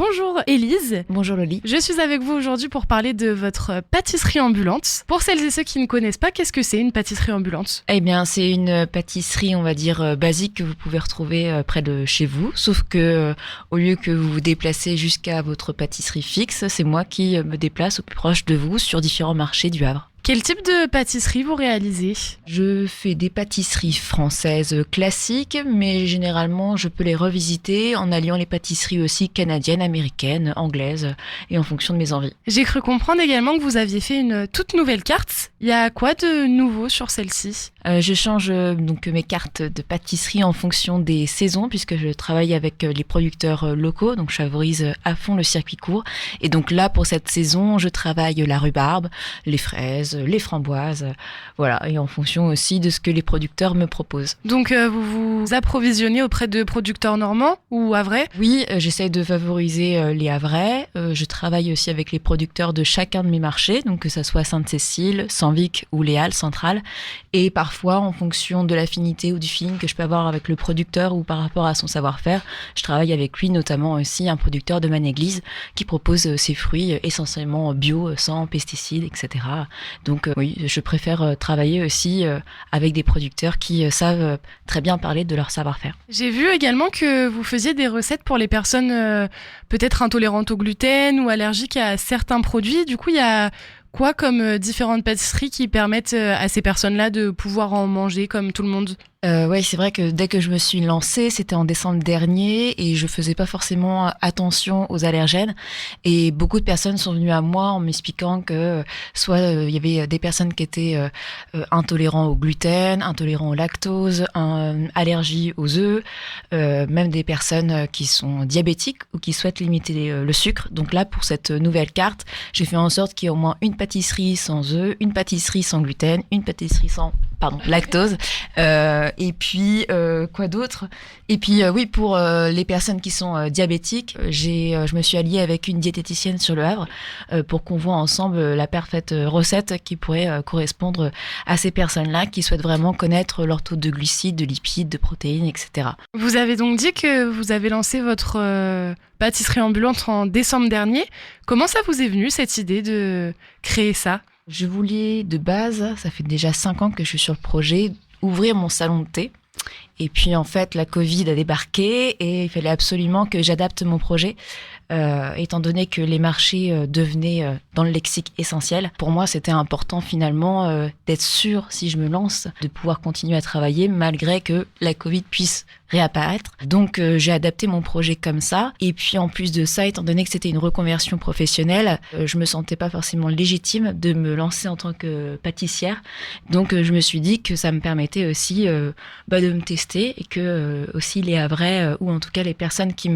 Bonjour Élise. Bonjour Loli. Je suis avec vous aujourd'hui pour parler de votre pâtisserie ambulante. Pour celles et ceux qui ne connaissent pas, qu'est-ce que c'est une pâtisserie ambulante ? Eh bien, c'est une pâtisserie, on va dire, basique que vous pouvez retrouver près de chez vous. Sauf que, au lieu que vous vous déplacez jusqu'à votre pâtisserie fixe, c'est moi qui me déplace au plus proche de vous sur différents marchés du Havre. Quel type de pâtisserie vous réalisez ? Je fais des pâtisseries françaises classiques, mais généralement je peux les revisiter en alliant les pâtisseries aussi canadiennes, américaines, anglaises, et en fonction de mes envies. J'ai cru comprendre également que vous aviez fait une toute nouvelle carte. Il y a quoi de nouveau sur celle-ci ? Je change donc mes cartes de pâtisserie en fonction des saisons, puisque je travaille avec les producteurs locaux, donc je favorise à fond le circuit court. Et donc là, pour cette saison, je travaille la rhubarbe, les fraises, les framboises, voilà, et en fonction aussi de ce que les producteurs me proposent. Donc vous vous approvisionnez auprès de producteurs normands ou havrais ? Oui, j'essaie de favoriser les havrais. Je travaille aussi avec les producteurs de chacun de mes marchés, donc que ça soit Sainte-Cécile, Sanvic ou les Halles centrales. Et parfois, en fonction de l'affinité ou du feeling que je peux avoir avec le producteur ou par rapport à son savoir-faire, je travaille avec lui, notamment aussi un producteur de Manéglise qui propose ses fruits essentiellement bio, sans pesticides, etc. Donc oui, je préfère travailler aussi avec des producteurs qui savent très bien parler de leur savoir-faire. J'ai vu également que vous faisiez des recettes pour les personnes peut-être intolérantes au gluten ou allergiques à certains produits. Du coup, il y a quoi comme différentes pâtisseries qui permettent à ces personnes-là de pouvoir en manger comme tout le monde ? Oui, c'est vrai que dès que je me suis lancée, c'était en décembre dernier et je faisais pas forcément attention aux allergènes. Et beaucoup de personnes sont venues à moi en m'expliquant que soit il y avait des personnes qui étaient intolérants au gluten, intolérants au lactose, allergies aux œufs, même des personnes qui sont diabétiques ou qui souhaitent limiter le sucre. Donc là, pour cette nouvelle carte, j'ai fait en sorte qu'il y ait au moins une pâtisserie sans œufs, une pâtisserie sans gluten, une pâtisserie sans lactose. Et puis, quoi d'autre ? Et puis, oui, pour les personnes qui sont diabétiques, je me suis alliée avec une diététicienne sur le Havre pour qu'on voit ensemble la parfaite recette qui pourrait correspondre à ces personnes-là qui souhaitent vraiment connaître leur taux de glucides, de lipides, de protéines, etc. Vous avez donc dit que vous avez lancé votre pâtisserie ambulante en décembre dernier. Comment ça vous est venu, cette idée de créer ça ? Je voulais, de base, ça fait déjà 5 ans que je suis sur le projet, ouvrir mon salon de thé. Et puis en fait, la Covid a débarqué et il fallait absolument que j'adapte mon projet, étant donné que les marchés devenaient dans le lexique essentiel. Pour moi, c'était important finalement d'être sûr, si je me lance, de pouvoir continuer à travailler malgré que la Covid puisse réapparaître. Donc j'ai adapté mon projet comme ça. Et puis en plus de ça, étant donné que c'était une reconversion professionnelle, je me sentais pas forcément légitime de me lancer en tant que pâtissière. Donc je me suis dit que ça me permettait aussi de me tester et que aussi les Havrais ou en tout cas les personnes qui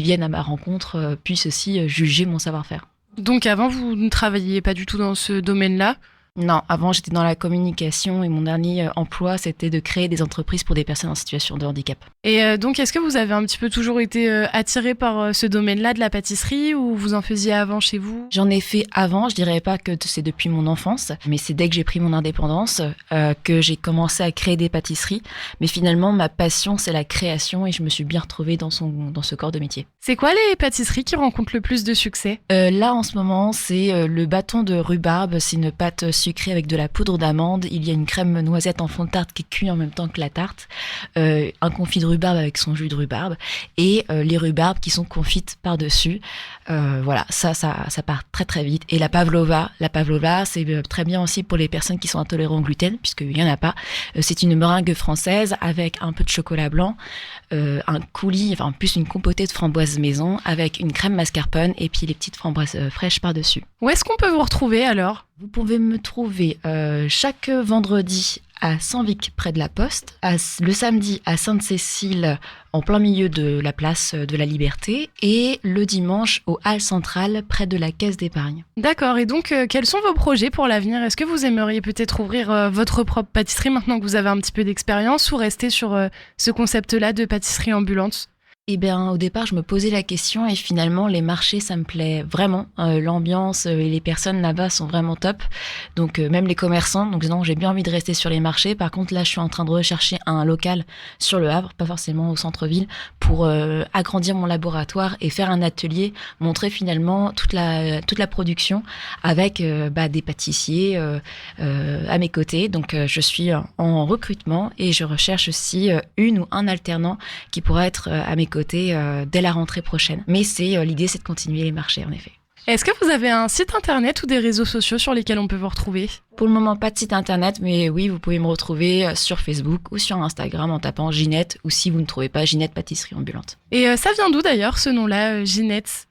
viennent à ma rencontre puissent aussi juger mon savoir-faire. Donc avant, vous ne travailliez pas du tout dans ce domaine-là ? Non, avant j'étais dans la communication et mon dernier emploi c'était de créer des entreprises pour des personnes en situation de handicap. Et donc est-ce que vous avez un petit peu toujours été attiré par ce domaine-là de la pâtisserie ou vous en faisiez avant chez vous ? J'en ai fait avant, je dirais pas que c'est depuis mon enfance, mais c'est dès que j'ai pris mon indépendance que j'ai commencé à créer des pâtisseries. Mais finalement ma passion c'est la création et je me suis bien retrouvée dans ce corps de métier. C'est quoi les pâtisseries qui rencontrent le plus de succès ? Là en ce moment c'est le bâton de rhubarbe, c'est une pâte sucrée avec de la poudre d'amande. Il y a une crème noisette en fond de tarte qui cuit en même temps que la tarte, un confit de rhubarbe avec son jus de rhubarbe et les rhubarbes qui sont confites par-dessus. Voilà, ça part très très vite. Et la pavlova c'est très bien aussi pour les personnes qui sont intolérantes au gluten puisqu'il y en a pas. C'est une meringue française avec un peu de chocolat blanc, un coulis, enfin plus une compotée de framboises maison avec une crème mascarpone et puis les petites framboises fraîches par-dessus. Où est-ce qu'on peut vous retrouver alors ? Vous pouvez me trouver chaque vendredi à Sanvic, près de la Poste, le samedi à Sainte-Cécile, en plein milieu de la place de la Liberté, et le dimanche aux Halles centrales, près de la Caisse d'épargne. D'accord, et donc quels sont vos projets pour l'avenir ? Est-ce que vous aimeriez peut-être ouvrir votre propre pâtisserie maintenant que vous avez un petit peu d'expérience ou rester sur ce concept-là de pâtisserie ambulante ? Eh bien, au départ, je me posais la question et finalement, les marchés, ça me plaît vraiment. L'ambiance et les personnes là-bas sont vraiment top. Donc, même les commerçants. Donc, non, j'ai bien envie de rester sur les marchés. Par contre, là, je suis en train de rechercher un local sur le Havre, pas forcément au centre-ville, pour agrandir mon laboratoire et faire un atelier, montrer finalement toute la production avec des pâtissiers à mes côtés. Donc, je suis en recrutement et je recherche aussi une ou un alternant qui pourra être à mes côté dès la rentrée prochaine. Mais l'idée, c'est de continuer les marchés, en effet. Est-ce que vous avez un site internet ou des réseaux sociaux sur lesquels on peut vous retrouver ? Pour le moment, pas de site internet, mais oui, vous pouvez me retrouver sur Facebook ou sur Instagram en tapant Ginette, ou si vous ne trouvez pas, Ginette Pâtisserie Ambulante. Et ça vient d'où d'ailleurs, ce nom-là, Ginette ?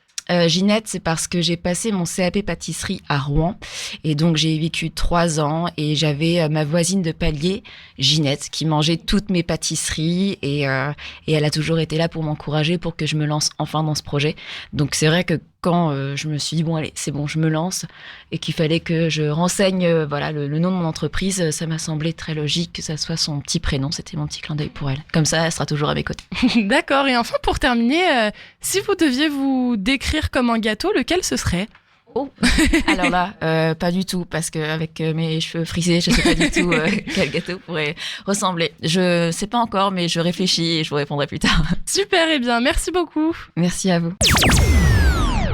Ginette, c'est parce que j'ai passé mon CAP pâtisserie à Rouen et donc j'ai vécu 3 ans et j'avais ma voisine de palier, Ginette, qui mangeait toutes mes pâtisseries et elle a toujours été là pour m'encourager pour que je me lance enfin dans ce projet. Donc c'est vrai que quand je me suis dit, bon allez, c'est bon, je me lance et qu'il fallait que je renseigne le nom de mon entreprise, ça m'a semblé très logique que ça soit son petit prénom, c'était mon petit clin d'œil pour elle. Comme ça, elle sera toujours à mes côtés. D'accord, et enfin pour terminer, si vous deviez vous décrire comme un gâteau, lequel ce serait ? Oh, alors là, pas du tout, parce qu'avec mes cheveux frisés, je sais pas du tout quel gâteau pourrait ressembler. Je sais pas encore, mais je réfléchis et je vous répondrai plus tard. Super, et bien merci beaucoup. Merci à vous.